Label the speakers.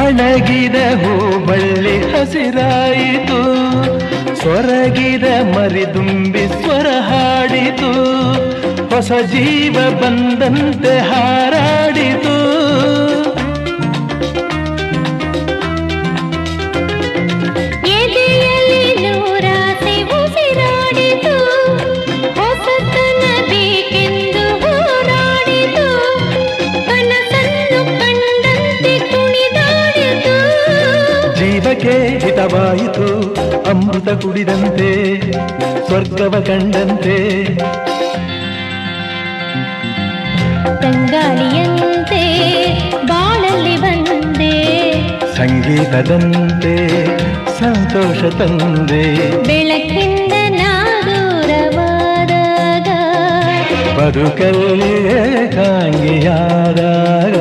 Speaker 1: ಒಣಗಿದ ಹೂಬಳ್ಳಿ ಹಸಿರಾಯಿತು, ಸೊರಗಿದ ಮರಿದುಂಬಿ ಸ್ವರ ಹಾಡಿತು, ಹೊಸ ಜೀವ ಬಂದಂತೆ ಹಾರಾಡಿತು.
Speaker 2: ಎದೆಯಲ್ಲಿ ನೂರಾಸೆ ಉಸಿರಾಡಿತು, ಹೊಸತನ ಬೇಕೆಂದು ಹೋರಾಡಿತು, ಕನಸನ್ನು ಕಂಡಂತೆ ಕುಣಿದಾಡಿತು.
Speaker 1: ಜೀವಕ್ಕೆ ಹಿತವಾಯಿತು ಅಮೃತ ಕುಡಿದಂತೆ, ಸ್ವರ್ಗವ ಕಂಡಂತೆ.
Speaker 2: ತಂಗಾಳಿಯಂತೆ ಬಾಳಲ್ಲಿ ಬಂದೆ,
Speaker 1: ಸಂಗೀತದಂತೆ ಸಂತೋಷ ತಂದೆ.
Speaker 2: ಬೆಳಕಿಂದ ನಾ ದೂರವಾದಾಗ,
Speaker 1: ಬದುಕಲ್ಲಿ ಏಕಾಂಗಿಯಾದಾಗ